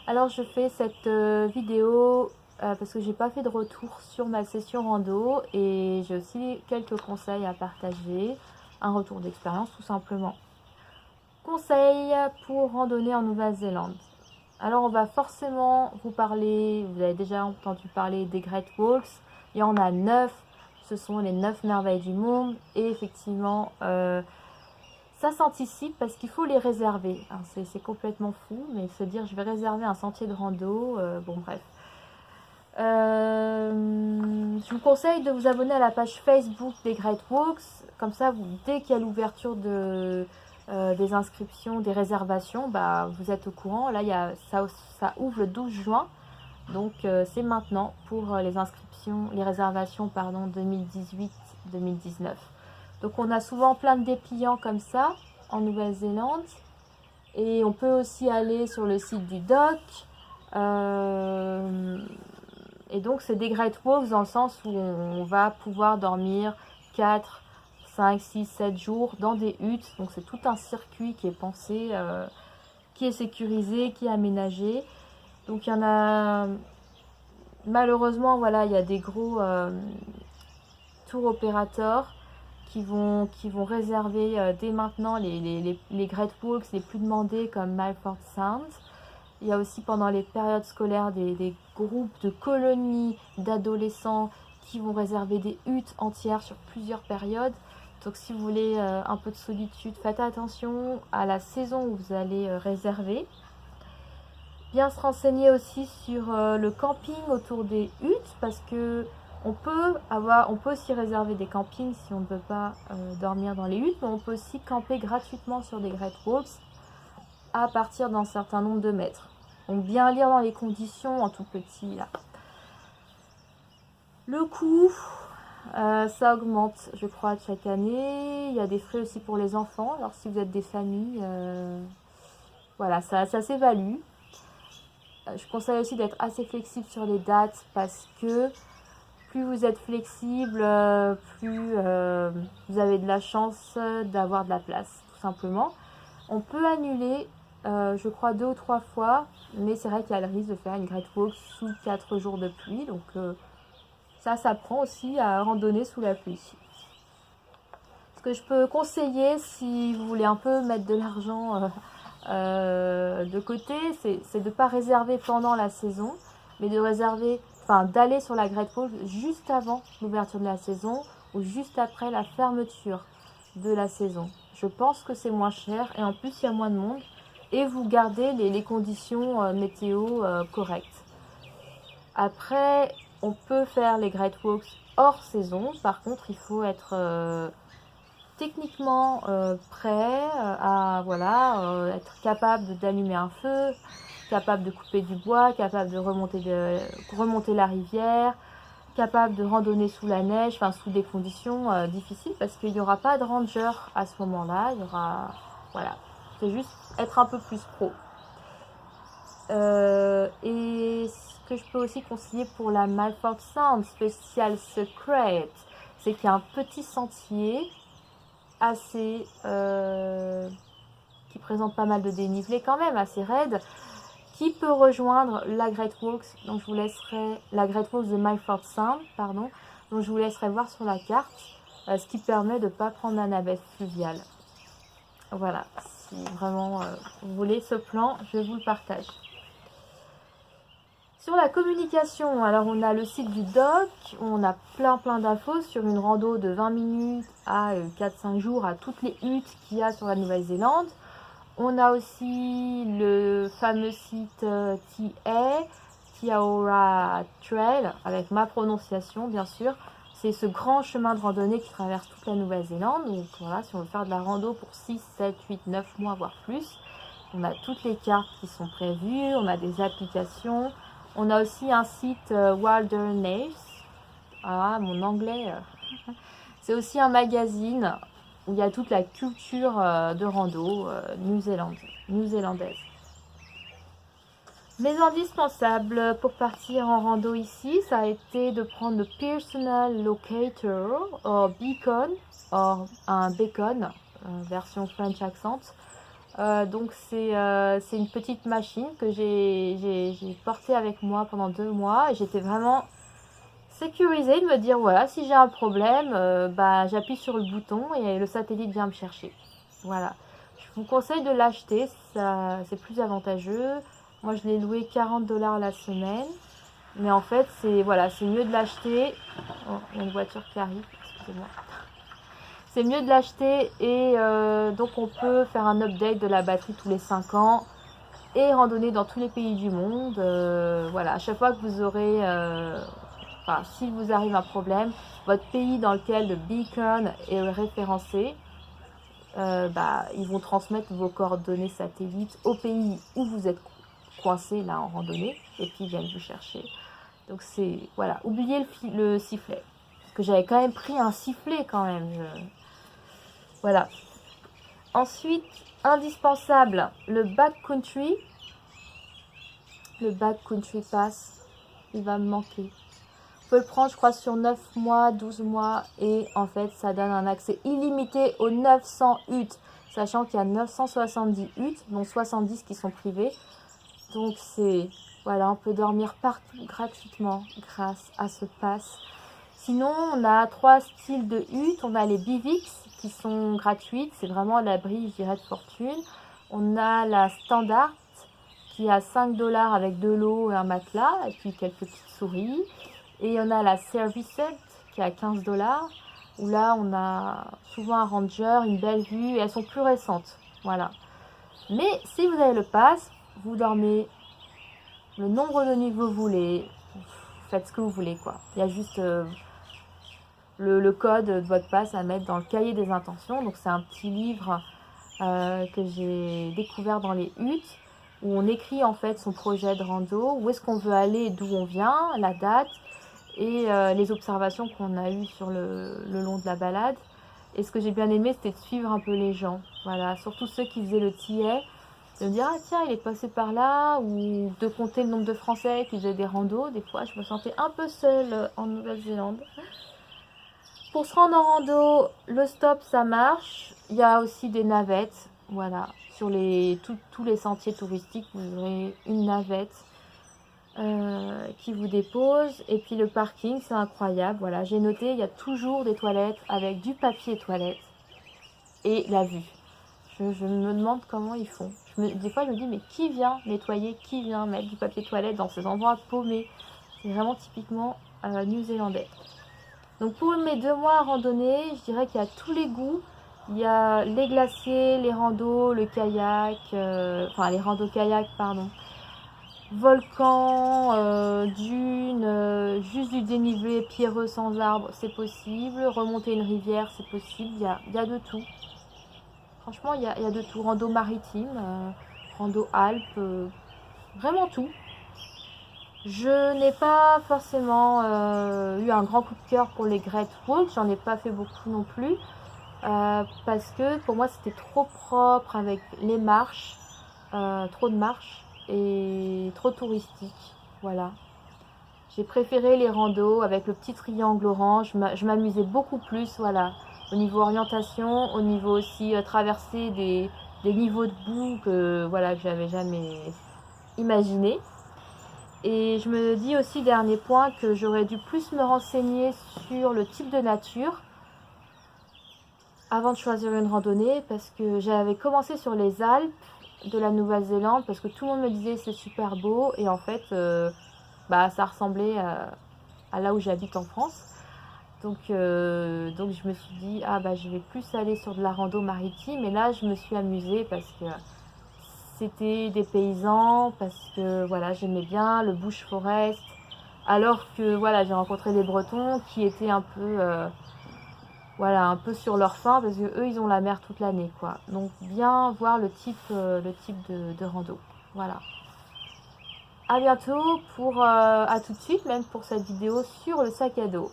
Alors je fais cette vidéo parce que j'ai pas fait de retour sur ma session rando et j'ai aussi quelques conseils à partager, un retour d'expérience tout simplement. Conseils pour randonner en Nouvelle-Zélande. Alors on va forcément vous parler, vous avez déjà entendu parler des Great Walks, il y en a 9, ce sont les 9 merveilles du monde et effectivement ça s'anticipe parce qu'il faut les réserver. C'est complètement fou, mais se dire je vais réserver un sentier de rando, bon bref. Je vous conseille de vous abonner à la page Facebook des Great Walks, comme ça dès qu'il y a l'ouverture des inscriptions, des réservations, bah, vous êtes au courant. Là, ça ouvre le 12 juin, donc c'est maintenant pour les inscriptions, les réservations pardon, 2018-2019. Donc on a souvent plein de dépliants comme ça en Nouvelle-Zélande. Et on peut aussi aller sur le site du doc. Et donc c'est des Great Walks dans le sens où on va pouvoir dormir 4, 5, 6, 7 jours dans des huttes. Donc c'est tout un circuit qui est pensé, qui est sécurisé, qui est aménagé. Donc il y en a... Malheureusement, voilà, il y a des gros tour opérateurs qui vont réserver dès maintenant les Great Walks les plus demandés comme Milford Sound. Il y a aussi pendant les périodes scolaires des groupes de colonies d'adolescents qui vont réserver des huttes entières sur plusieurs périodes. Donc si vous voulez un peu de solitude, faites attention à la saison où vous allez réserver. Bien se renseigner aussi sur le camping autour des huttes parce que on peut aussi réserver des campings si on ne veut pas dormir dans les huttes, mais on peut aussi camper gratuitement sur des Great Walks à partir d'un certain nombre de mètres. Donc bien lire dans les conditions en tout petit là. Le coût, ça augmente je crois chaque année. Il y a des frais aussi pour les enfants. Alors si vous êtes des familles, voilà, ça s'évalue. Je conseille aussi d'être assez flexible sur les dates parce que plus vous êtes flexible, plus vous avez de la chance d'avoir de la place, tout simplement. On peut annuler, je crois, 2 ou 3 fois, mais c'est vrai qu'il y a le risque de faire une Great Walk sous 4 jours de pluie, donc ça s'apprend aussi à randonner sous la pluie. Ce que je peux conseiller, si vous voulez un peu mettre de l'argent de côté, c'est de ne pas réserver pendant la saison, mais de réserver, d'aller sur la Great Walk juste avant l'ouverture de la saison ou juste après la fermeture de la saison. Je pense que c'est moins cher et en plus il y a moins de monde et vous gardez les conditions météo correctes. Après, on peut faire les Great Walks hors saison, par contre il faut être techniquement prêt à être capable d'allumer un feu, capable de couper du bois, capable de remonter la rivière, capable de randonner sous la neige, sous des conditions difficiles parce qu'il n'y aura pas de ranger à ce moment-là. Il y aura, voilà, c'est juste être un peu plus pro. Et ce que je peux aussi conseiller pour la Milford Sound Special Secret, c'est qu'il y a un petit sentier assez qui présente pas mal de dénivelé quand même, assez raide, qui peut rejoindre la Great Walks, donc je vous laisserai la Great Walks de Milford Sound, pardon, donc je vous laisserai voir sur la carte, ce qui permet de ne pas prendre la navette fluviale. Voilà, si vraiment vous voulez ce plan, je vous le partage. Sur la communication, alors on a le site du doc, où on a plein d'infos sur une rando de 20 minutes à 4-5 jours à toutes les huttes qu'il y a sur la Nouvelle-Zélande. On a aussi le fameux site TA, Tiaora Trail, avec ma prononciation bien sûr. C'est ce grand chemin de randonnée qui traverse toute la Nouvelle-Zélande. Donc voilà, si on veut faire de la rando pour 6, 7, 8, 9 mois, voire plus, on a toutes les cartes qui sont prévues, on a des applications. On a aussi un site Wilderness. Ah, mon anglais. C'est aussi un magazine où il y a toute la culture de rando new-zélandaise. Mes indispensables pour partir en rando ici, ça a été de prendre le Personal Locator, ou Beacon, ou un Beacon, version French accent. Donc c'est une petite machine que j'ai portée avec moi pendant 2 mois et j'étais vraiment sécurisée de me dire voilà, si j'ai un problème, bah, j'appuie sur le bouton et le satellite vient me chercher. Voilà. Je vous conseille de l'acheter, ça c'est plus avantageux. Moi je l'ai loué 40 $ la semaine. Mais en fait, c'est voilà, c'est mieux de l'acheter. Oh, il y a une voiture qui arrive, excusez-moi. C'est mieux de l'acheter et donc on peut faire un update de la batterie tous les 5 ans et randonner dans tous les pays du monde. Voilà, à chaque fois que vous aurez, enfin, si vous arrive un problème, votre pays dans lequel le beacon est référencé, bah, ils vont transmettre vos coordonnées satellites au pays où vous êtes coincé là en randonnée et puis ils viennent vous chercher. Donc c'est, voilà, oubliez le sifflet. Parce que j'avais quand même pris un sifflet quand même. Voilà. Ensuite, indispensable, le backcountry. Le backcountry pass, il va me manquer. Vous pouvez le prendre, je crois, sur 9 mois, 12 mois. Et en fait, ça donne un accès illimité aux 900 huttes. Sachant qu'il y a 970 huttes, dont 70 qui sont privées. Donc c'est... Voilà, on peut dormir partout gratuitement grâce à ce pass. Sinon, on a 3 styles de huttes. On a les Bivix qui sont gratuites. C'est vraiment l'abri, je dirais, de fortune. On a la standard qui a 5 $ avec de l'eau et un matelas et puis quelques petites souris. Et on a la Service Set qui a 15 $, où là on a souvent un ranger, une belle vue et elles sont plus récentes. Voilà. Mais si vous avez le pass, vous dormez le nombre de nuits que vous voulez, vous faites ce que vous voulez quoi. Il y a juste le code de votre pass à mettre dans le cahier des intentions. Donc c'est un petit livre que j'ai découvert dans les huttes où on écrit en fait son projet de rando, où est-ce qu'on veut aller, d'où on vient, la date et les observations qu'on a eues sur le long de la balade. Et ce que j'ai bien aimé, c'était de suivre un peu les gens. Voilà, surtout ceux qui faisaient le tillet, de me dire ah tiens il est passé par là, ou de compter le nombre de Français qui faisaient des randos. Des fois je me sentais un peu seule en Nouvelle-Zélande. Pour se rendre en rando, le stop ça marche. Il y a aussi des navettes. Voilà, sur tous les sentiers touristiques, vous aurez une navette qui vous dépose. Et puis le parking, c'est incroyable. Voilà, j'ai noté, il y a toujours des toilettes avec du papier toilette et la vue. Je me demande comment ils font. Des fois, je me dis, mais qui vient nettoyer, qui vient mettre du papier toilette dans ces endroits paumés? C'est vraiment typiquement new-zélandais. Donc pour mes 2 mois à randonnée, je dirais qu'il y a tous les goûts. Il y a les glaciers, les randos, le kayak, enfin les randos kayak, pardon. Volcan, dunes, juste du dénivelé pierreux sans arbres, c'est possible. Remonter une rivière, c'est possible. Il y a de tout. Franchement, il y a de tout. Rando maritime, rando Alpes, vraiment tout. Je n'ai pas forcément eu un grand coup de cœur pour les Great Walks, j'en ai pas fait beaucoup non plus, parce que pour moi c'était trop propre avec les marches, trop de marches et trop touristique, voilà. J'ai préféré les randos avec le petit triangle orange, je m'amusais beaucoup plus, voilà, au niveau orientation, au niveau aussi traverser des niveaux de boue que voilà, que j'avais jamais imaginé. Et je me dis aussi, dernier point, que j'aurais dû plus me renseigner sur le type de nature avant de choisir une randonnée, parce que j'avais commencé sur les Alpes de la Nouvelle-Zélande, parce que tout le monde me disait c'est super beau, et en fait, bah, ça ressemblait à là où j'habite en France. Donc je me suis dit, ah bah je vais plus aller sur de la rando maritime, et là je me suis amusée parce que c'était des paysans, parce que voilà, j'aimais bien le bush forest, alors que voilà, j'ai rencontré des Bretons qui étaient un peu voilà, un peu sur leur faim, parce que eux ils ont la mer toute l'année quoi. Donc bien voir le type de rando. Voilà. À bientôt pour à tout de suite, même pour cette vidéo sur le sac à dos.